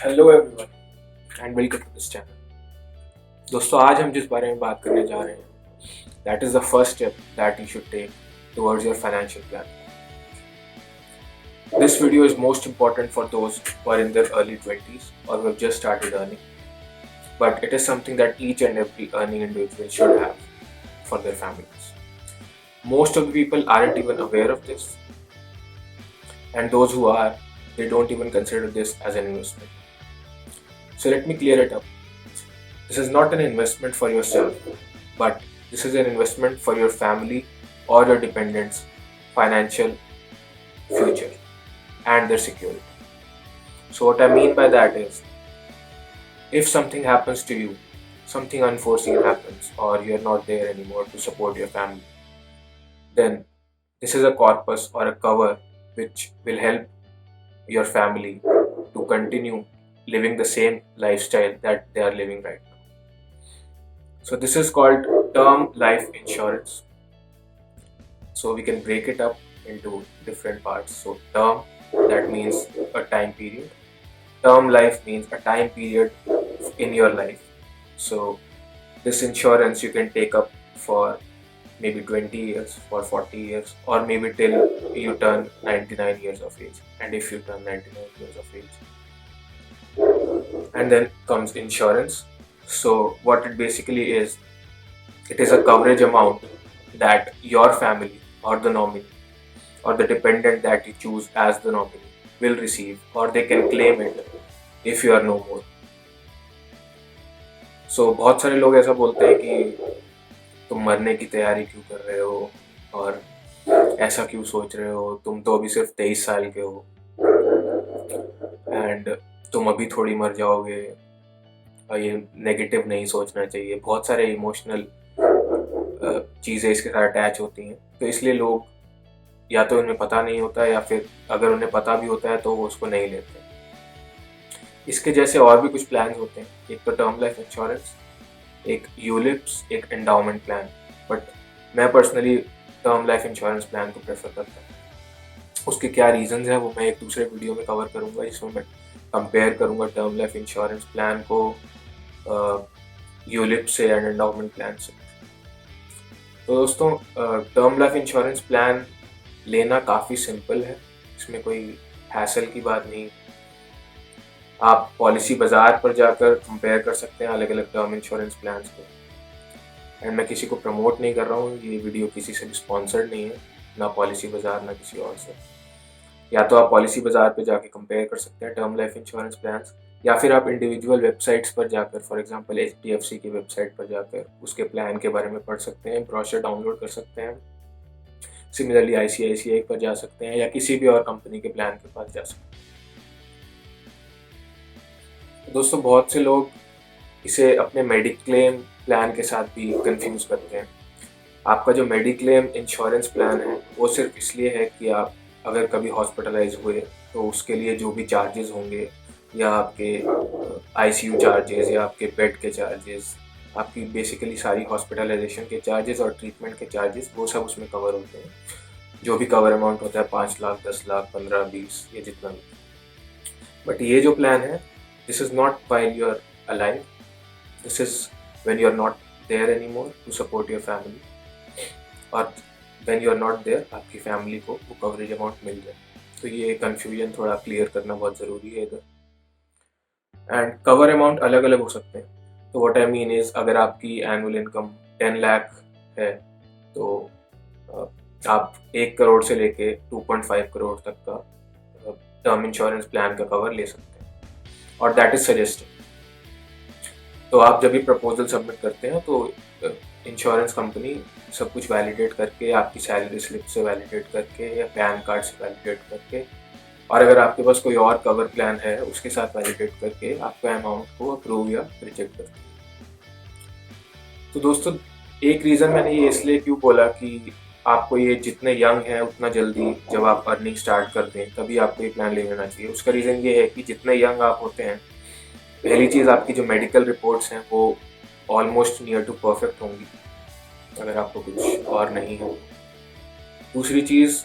Hello everyone and welcome to this channel. दोस्तों, आज हम जिस बारे में बात करने जा रहे हैं that is the first step that you should take towards your financial plan. This video is most important for those who are in their early 20s or who have just started earning, but it is something that each and every earning individual should have for their families. Most of the people aren't even aware of this, and those who are, they don't even consider this as an investment. So let me clear it up. This is not an investment for yourself, but this is an investment for your family or your dependents' financial future and their security. So, what I mean by that is, if something happens to you, something unforeseen happens, or you're not there anymore to support your family, then this is a corpus or a cover which will help your family to continue living the same lifestyle that they are living right now. So this is called term life insurance. So we can break it up into different parts. So term, that means a time period. Term life means a time period in your life. So this insurance you can take up for maybe 20 years, for 40 years, or maybe till you turn 99 years of age. And if you turn 99 years of age. And then comes insurance. So what it basically is, it is a coverage amount that your family or the nominee or the dependent that you choose as the nominee will receive, or they can claim it if you are no more. So बहुत सारे लोग ऐसा बोलते हैं कि तुम मरने की तैयारी क्यों कर रहे हो और ऐसा क्यों सोच रहे हो, तुम तो अभी सिर्फ 23 साल के हो एंड तुम अभी थोड़ी मर जाओगे, और ये नेगेटिव नहीं सोचना चाहिए। बहुत सारे इमोशनल चीज़ें इसके साथ अटैच होती हैं, तो इसलिए लोग या तो उन्हें पता नहीं होता है या फिर अगर उन्हें पता भी होता है तो वो उसको नहीं लेते। इसके जैसे और भी कुछ प्लान होते हैं, एक तो टर्म लाइफ इंश्योरेंस, एक यूलिप्स, एक एंडाउमेंट प्लान, बट मैं personally term life insurance plan को प्रेफर करता हूँ। उसके क्या रीजंस हैं वो मैं एक दूसरे वीडियो में कवर करूँगा, जिसमें मैं कंपेयर करूँगा टर्म लाइफ इंश्योरेंस प्लान को यूलिप से एंड एंडाउमेंट प्लान से। तो दोस्तों, टर्म लाइफ इंश्योरेंस प्लान लेना काफ़ी सिंपल है, इसमें कोई हैसल की बात नहीं। आप पॉलिसी बाज़ार पर जाकर कंपेयर कर सकते हैं अलग अलग टर्म इंश्योरेंस प्लान्स को। एंड मैं किसी को प्रमोट नहीं कर रहा हूँ, ये वीडियो किसी से भी स्पॉन्सर्ड नहीं है, ना पॉलिसी बाज़ार ना किसी और से। या तो आप पॉलिसी बाज़ार पे जाके कंपेयर कर सकते हैं टर्म लाइफ इंश्योरेंस प्लान्स, या फिर आप इंडिविजुअल वेबसाइट्स पर जाकर, फॉर एग्जांपल HDFC की वेबसाइट पर जाकर उसके प्लान के बारे में पढ़ सकते हैं, ब्रोशर डाउनलोड कर सकते हैं। सिमिलरली ICICI पर जा सकते हैं या किसी भी और कंपनी के प्लान के पास जा सकते हैं। दोस्तों, बहुत से लोग इसे अपने मेडिक्लेम प्लान के साथ भी कंफ्यूज करते हैं। आपका जो मेडिक्लेम इंश्योरेंस प्लान है वो सिर्फ इसलिए है कि आप अगर कभी हॉस्पिटलाइज हुए तो उसके लिए जो भी चार्जेस होंगे, या आपके ICU चार्जेस या आपके बेड के चार्जेस, आपकी बेसिकली सारी हॉस्पिटलाइजेशन के चार्जेस और ट्रीटमेंट के चार्जेस, वो सब उसमें कवर होते हैं। जो भी कवर अमाउंट होता है 5 लाख, 10 लाख, 15, 20, ये जितना भी। बट ये जो प्लान है, this is not while you are alive, this is when you are not there any more to support your family, और when you are not there आपकी फैमिली को वो कवरेज अमाउंट मिल जाए। तो ये कन्फ्यूजन थोड़ा क्लियर करना बहुत ज़रूरी है इधर। एंड कवर अमाउंट अलग अलग हो सकते हैं। तो व्हाट आई मीन इज़, अगर आपकी एनुअल इनकम 10 लाख है तो आप 1 करोड़ से लेके 2.5 करोड़ तक का टर्म इंश्योरेंस प्लान का कवर ले सकते हैं, और दैट इज़ सजेस्टेड। तो आप जब भी प्रपोजल सबमिट करते हैं तो इंश्योरेंस कंपनी सब कुछ वैलिडेट करके, आपकी सैलरी स्लिप से वैलिडेट करके या पैन कार्ड से वैलिडेट करके, और अगर आपके पास कोई और कवर प्लान है उसके साथ वैलिडेट करके आपका अमाउंट को अप्रूव या रिजेक्ट करते हैं। तो दोस्तों, एक रीज़न मैंने ये इसलिए क्यों बोला कि आपको ये जितने यंग हैं उतना जल्दी जब आप अर्निंग स्टार्ट कर दें तभी आपको ये प्लान ले लेना चाहिए। उसका रीज़न ये है कि जितने यंग आप होते हैं, पहली चीज़ आपकी जो मेडिकल रिपोर्ट्स हैं वो ऑलमोस्ट नियर टू परफेक्ट होंगी, अगर आपको कुछ और नहीं हो। दूसरी चीज़,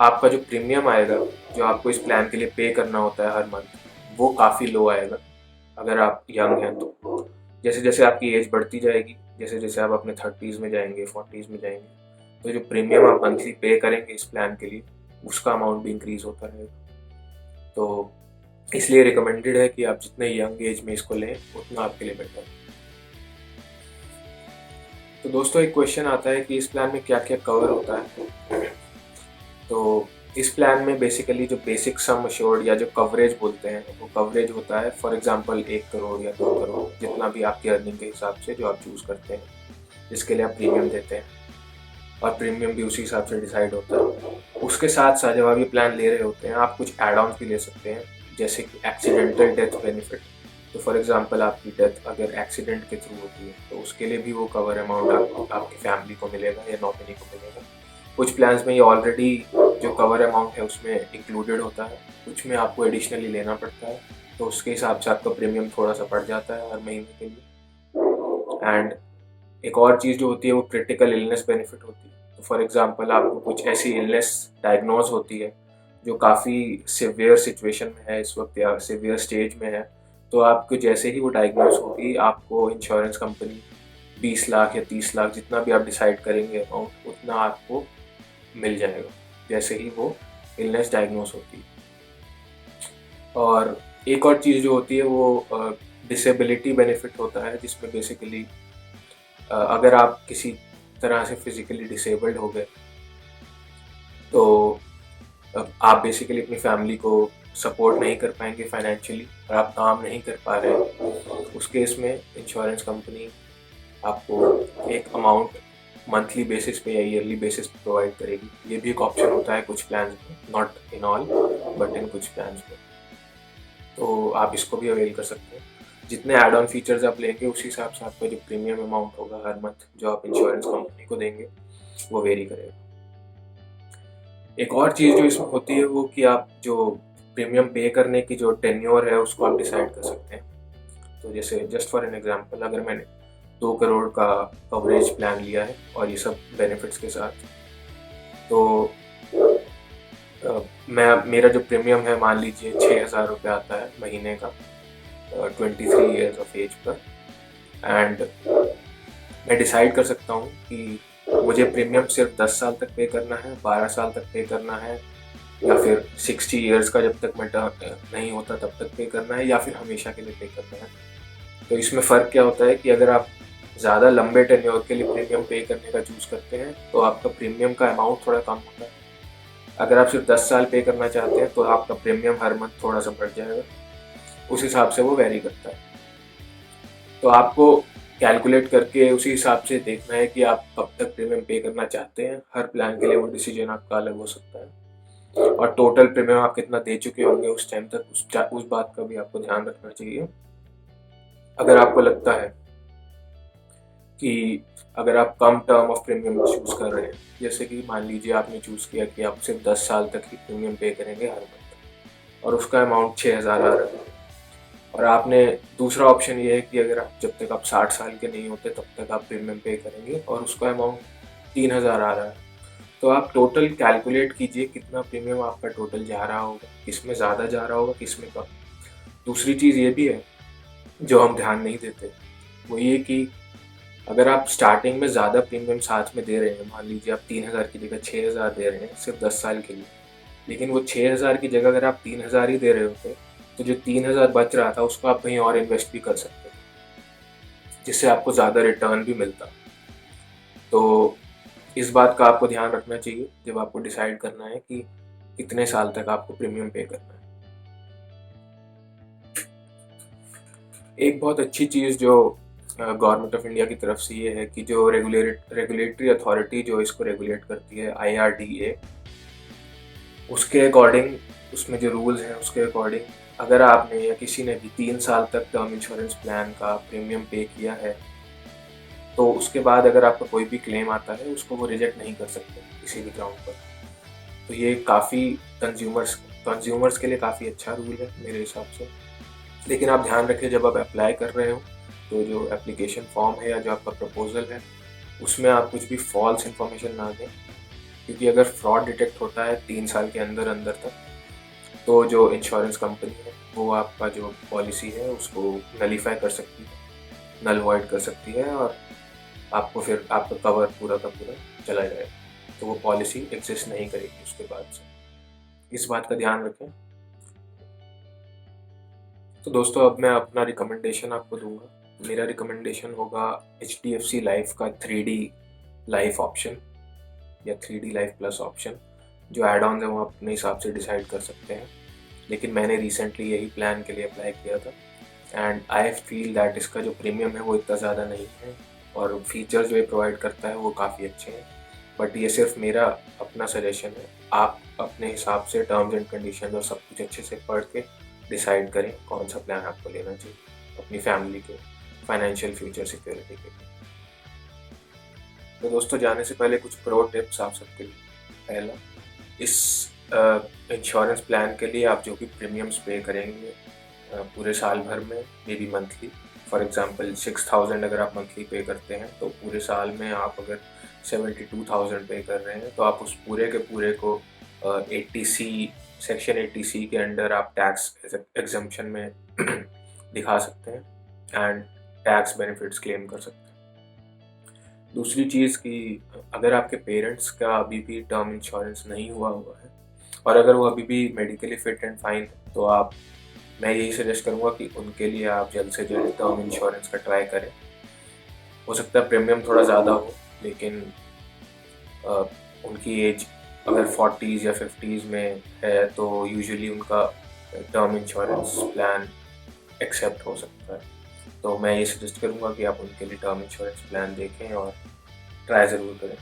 आपका जो प्रीमियम आएगा, जो आपको इस प्लान के लिए पे करना होता है हर मंथ, वो काफ़ी लो आएगा अगर आप यंग हैं तो। जैसे जैसे आपकी एज बढ़ती जाएगी, जैसे जैसे आप अपने 30s में जाएंगे, 40s में जाएंगे, तो जो प्रीमियम आप मंथली पे करेंगे इस प्लान के लिए, उसका अमाउंट भी इंक्रीज होता रहेगा। तो इसलिए रिकमेंडेड है कि आप जितने यंग एज में इसको लें उतना आपके लिए बेटर है। तो दोस्तों एक क्वेश्चन आता है कि इस प्लान में क्या क्या कवर होता है। तो इस प्लान में बेसिकली जो बेसिक सम अश्योर्ड या जो कवरेज बोलते हैं वो कवरेज होता है फॉर एग्जांपल 1 करोड़ या 2 करोड़, जितना भी आपकी अर्निंग के हिसाब से जो आप चूज़ करते हैं, जिसके लिए आप प्रीमियम देते हैं, और प्रीमियम भी उसी हिसाब से डिसाइड होता है। उसके साथ साथ जब आप ये प्लान ले रहे होते हैं आप कुछ एड ऑन्स भी ले सकते हैं, जैसे कि एक्सीडेंटल डेथ बेनिफिट। तो फॉर एग्जांपल आपकी डेथ अगर एक्सीडेंट के थ्रू होती है तो उसके लिए भी वो कवर अमाउंट आपको आपकी फैमिली को मिलेगा या नॉमिनी को मिलेगा। कुछ प्लान्स में ये ऑलरेडी जो कवर अमाउंट है उसमें इंक्लूडेड होता है, कुछ में आपको एडिशनली लेना पड़ता है, तो उसके हिसाब से आपका प्रीमियम थोड़ा सा बढ़ जाता है हर महीने के लिए। एंड एक और चीज़ जो होती है वो क्रिटिकल इलनेस बेनिफिट होती है। तो फॉर एग्जांपल आपको कुछ ऐसी इलनेस डायग्नोज होती है जो काफ़ी सिवियर सिचुएशन में है इस वक्त या सिवियर स्टेज में है, तो आपको जैसे ही वो डायग्नोज होगी आपको इंश्योरेंस कंपनी 20 लाख या 30 लाख जितना भी आप डिसाइड करेंगे अमाउंट उतना आपको मिल जाएगा जैसे ही वो इलनेस डायग्नोज होती है। और एक और चीज़ जो होती है वो डिसेबिलिटी बेनिफिट होता है, जिसमें बेसिकली अगर आप किसी तरह से फिजिकली डिसेबल्ड हो गए तो आप बेसिकली अपनी फैमिली को सपोर्ट नहीं कर पाएंगे फाइनेंशियली और आप काम नहीं कर पा रहे हैं, उस केस में इंश्योरेंस कंपनी आपको एक अमाउंट मंथली बेसिस पे या ईयरली बेसिस पे प्रोवाइड करेगी। ये भी एक ऑप्शन होता है कुछ प्लान्स में, not in all but in कुछ प्लान्स में, तो आप इसको भी अवेल कर सकते हैं। जितने एड ऑन फीचर्स आप लेंगे उसी हिसाब से आपका जो प्रीमियम अमाउंट होगा हर मंथ जो आप इंश्योरेंस कंपनी को देंगे वो वेरी करेगा। एक और चीज़ जो इसमें होती है वो कि आप जो प्रीमियम पे करने की जो टेन्योर है उसको आप डिसाइड कर सकते हैं। तो जैसे जस्ट फॉर एन एग्जांपल अगर मैंने 2 करोड़ का कवरेज प्लान लिया है और ये सब बेनिफिट्स के साथ, तो मेरा जो प्रीमियम है मान लीजिए 6,000 रुपये आता है महीने का 23 ईयर्स ऑफ एज पर, एंड मैं डिसाइड कर सकता हूँ कि मुझे प्रीमियम सिर्फ 10 साल तक पे करना है, 12 साल तक पे करना है, या फिर 60 ईयर्स का जब तक मैं नहीं होता तब तक पे करना है, या फिर हमेशा के लिए पे करना है। तो इसमें फ़र्क क्या होता है कि अगर आप ज़्यादा लंबे टेन्योर के लिए प्रीमियम पे करने का चूज़ करते हैं तो आपका प्रीमियम का अमाउंट थोड़ा कम होता है। अगर आप सिर्फ 10 साल पे करना चाहते हैं तो आपका प्रीमियम हर मंथ थोड़ा सा बढ़ जाएगा, उस हिसाब से वो वेरी करता है। तो आपको कैलकुलेट करके उसी हिसाब से देखना है कि आप कब तक प्रीमियम पे करना चाहते हैं। हर प्लान के लिए वो डिसीजन आपका अलग हो सकता है, और टोटल प्रीमियम आप कितना दे चुके होंगे उस टाइम तक उस बात का भी आपको ध्यान रखना चाहिए। अगर आपको लगता है कि अगर आप कम टर्म ऑफ प्रीमियम चूज़ कर रहे हैं, जैसे कि मान लीजिए आपने चूज़ किया कि आप सिर्फ 10 साल तक ही प्रीमियम पे करेंगे हर मंथ और उसका अमाउंट 6,000 आ रहा है, और आपने दूसरा ऑप्शन ये है कि अगर आप जब तक आप 60 साल के नहीं होते तब तक आप प्रीमियम पे करेंगे और उसका अमाउंट 3,000 आ रहा है, तो आप टोटल कैलकुलेट कीजिए कितना प्रीमियम आपका टोटल जा रहा होगा, किस में ज़्यादा जा रहा होगा, किस में कम। दूसरी चीज़ ये भी है जो हम ध्यान नहीं देते, वो ये कि अगर आप स्टार्टिंग में ज़्यादा प्रीमियम साथ में दे रहे हैं, मान लीजिए आप 3,000 की जगह 6,000 दे रहे हैं सिर्फ 10 साल के लिए, लेकिन वो 6,000 की जगह अगर आप 3,000 ही दे रहे होते तो जो 3,000 बच रहा था उसको आप कहीं और इन्वेस्ट भी कर सकते, जिससे आपको ज़्यादा रिटर्न भी मिलता। तो इस बात का आपको ध्यान रखना चाहिए जब आपको डिसाइड करना है कि कितने साल तक आपको प्रीमियम पे करना है। एक बहुत अच्छी चीज़ जो गवर्नमेंट ऑफ इंडिया की तरफ से ये है कि जो रेगुलेटरी अथॉरिटी जो इसको रेगुलेट करती है, IRDA, उसके अकॉर्डिंग, उसमें जो रूल्स हैं उसके अकॉर्डिंग, अगर आपने या किसी ने भी 3 साल तक टर्म इंश्योरेंस प्लान का प्रीमियम पे किया है तो उसके बाद अगर आपका कोई भी क्लेम आता है उसको वो रिजेक्ट नहीं कर सकते किसी भी ग्राउंड पर। तो ये काफ़ी कंज्यूमर्स के लिए काफ़ी अच्छा रूल है मेरे हिसाब से। लेकिन आप ध्यान रखें जब आप अप्लाई कर रहे हो तो जो एप्लीकेशन फॉर्म है या जो आपका प्रपोजल है उसमें आप कुछ भी फॉल्स इन्फॉर्मेशन ना दें, क्योंकि अगर फ्रॉड डिटेक्ट होता है 3 साल के अंदर अंदर तक तो जो इंश्योरेंस कंपनी है वो आपका जो पॉलिसी है उसको नलीफाई कर सकती है, नल वॉइड कर सकती है, और आपको फिर आपका कवर पूरा का पूरा चला जाएगा। तो वो पॉलिसी एग्जिस्ट नहीं करेगी उसके बाद से। इस बात का ध्यान रखें। तो दोस्तों, अब मैं अपना रिकमेंडेशन आपको दूंगा। मेरा रिकमेंडेशन होगा HDFC लाइफ का 3D लाइफ ऑप्शन या 3D लाइफ प्लस ऑप्शन। जो एड ऑन है वो आप अपने हिसाब से डिसाइड कर सकते हैं, लेकिन मैंने रिसेंटली यही प्लान के लिए अप्लाई किया था एंड आई फील दैट इसका जो प्रीमियम है वो इतना ज़्यादा नहीं है और फीचर्स जो ये प्रोवाइड करता है वो काफ़ी अच्छे हैं। बट ये सिर्फ मेरा अपना सजेशन है। आप अपने हिसाब से टर्म्स एंड कंडीशन और सब कुछ अच्छे से पढ़ के डिसाइड करें कौन सा प्लान आपको लेना चाहिए अपनी फैमिली के फाइनेंशियल फ्यूचर सिक्योरिटी के लिए। तो दोस्तों, जाने से पहले कुछ प्रो टिप्स आप सबके लिए। पहला, इस इंश्योरेंस प्लान के लिए आप जो भी प्रीमियम्स पे करेंगे पूरे साल भर में, may be monthly, for example 6000 अगर आप मंथली पे करते हैं तो पूरे साल में आप अगर 72,000 पे कर रहे हैं तो आप उस पूरे के पूरे को 80C सेक्शन 80C के अंडर आप टैक्स एग्जम्पशन में दिखा सकते हैं एंड टैक्स बेनिफिट्स क्लेम कर सकते हैं। दूसरी चीज़ कि अगर आपके पेरेंट्स का अभी भी टर्म इंश्योरेंस नहीं हुआ है और अगर वो अभी भी मेडिकली फिट एंड फाइन है तो मैं यही सजेस्ट करूँगा कि उनके लिए आप जल्द से जल्द टर्म इंश्योरेंस का ट्राई करें। हो सकता है प्रीमियम थोड़ा ज़्यादा हो, लेकिन उनकी एज अगर 40s या 50s में है तो यूजुअली उनका टर्म इंश्योरेंस प्लान एक्सेप्ट हो सकता है। तो मैं ये सजेस्ट करूँगा कि आप उनके लिए टर्म इंश्योरेंस प्लान देखें और ट्राई ज़रूर करें।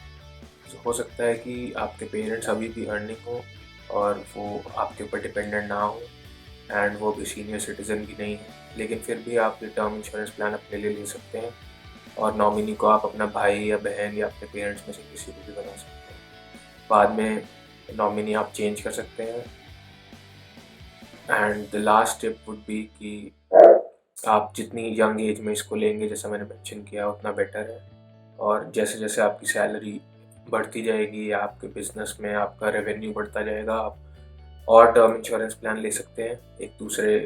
तो हो सकता है कि आपके पेरेंट्स अभी भी अर्निंग हो और वो आपके ऊपर डिपेंडेंट ना हो एंड वो भी सीनियर सिटीज़न भी नहीं है, लेकिन फिर भी आप ये टर्म इंश्योरेंस प्लान अपने लिए ले सकते हैं और नॉमिनी को आप अपना भाई या बहन या अपने पेरेंट्स में से किसी को भी बना सकते हैं। बाद में नॉमिनी आप चेंज कर सकते हैं। And the last tip would be कि आप जितनी यंग एज में इसको लेंगे, जैसा मैंने मेंशन किया, उतना बेटर है। और जैसे जैसे आपकी सैलरी बढ़ती जाएगी या आपके बिजनेस में आपका रेवेन्यू बढ़ता जाएगा, आप और टर्म इंश्योरेंस प्लान ले सकते हैं एक दूसरे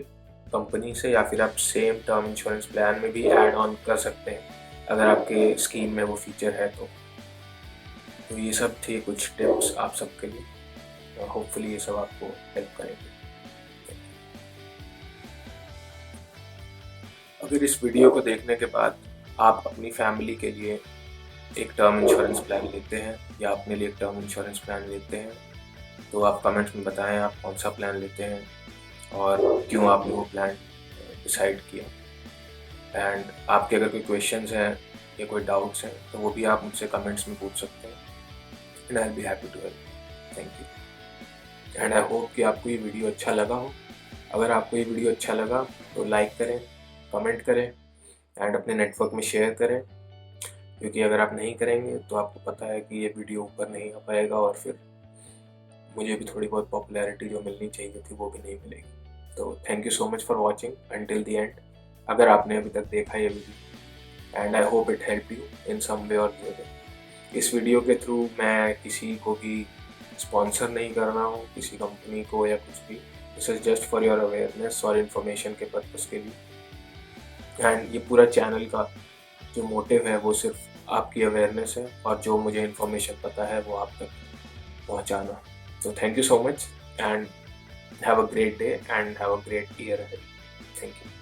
कंपनी से, या फिर आप सेम टर्म इंश्योरेंस प्लान में भी ऐड ऑन कर सकते हैं अगर आपके स्कीम में वो फीचर है तो ये सब थे कुछ टिप्स आप सबके लिए। होपफुली ये सब आपको हेल्प करेंगे। अगर इस वीडियो को देखने के बाद आप अपनी फैमिली के लिए एक टर्म इंश्योरेंस प्लान लेते हैं या अपने लिए एक टर्म इंश्योरेंस प्लान लेते हैं तो आप कमेंट्स में बताएं आप कौन सा प्लान लेते हैं और क्यों आपने वो प्लान डिसाइड किया। एंड आपके अगर कोई क्वेश्चंस हैं या कोई डाउट्स हैं तो वो भी आप मुझसे कमेंट्स में पूछ सकते हैं and I will be happy to help. Thank you and I hope कि आपको ये वीडियो अच्छा लगा हो। अगर आपको ये वीडियो अच्छा लगा तो लाइक करें, कमेंट करें एंड अपने नेटवर्क में शेयर करें, क्योंकि अगर आप नहीं करेंगे तो आपको पता है कि ये वीडियो ऊपर नहीं आ पाएगा और फिर मुझे भी थोड़ी बहुत पॉपुलैरिटी जो मिलनी चाहिए थी वो भी नहीं मिलेगी। तो thank you so much for watching until the end, अगर आपने अभी तक देखा ये video, and I hope it help you in some way और द अदर। इस वीडियो के थ्रू मैं किसी को भी स्पॉन्सर नहीं कर रहा हूँ, किसी कंपनी को या कुछ भी। This is just for your awareness और इन्फॉर्मेशन के पर्पज़ के लिए। एंड ये पूरा चैनल का जो मोटिव है वो सिर्फ आपकी अवेयरनेस है और जो मुझे इन्फॉर्मेशन पता है वो आप तक पहुँचाना। So thank you so much and have a great day and have a great year ahead. Thank you.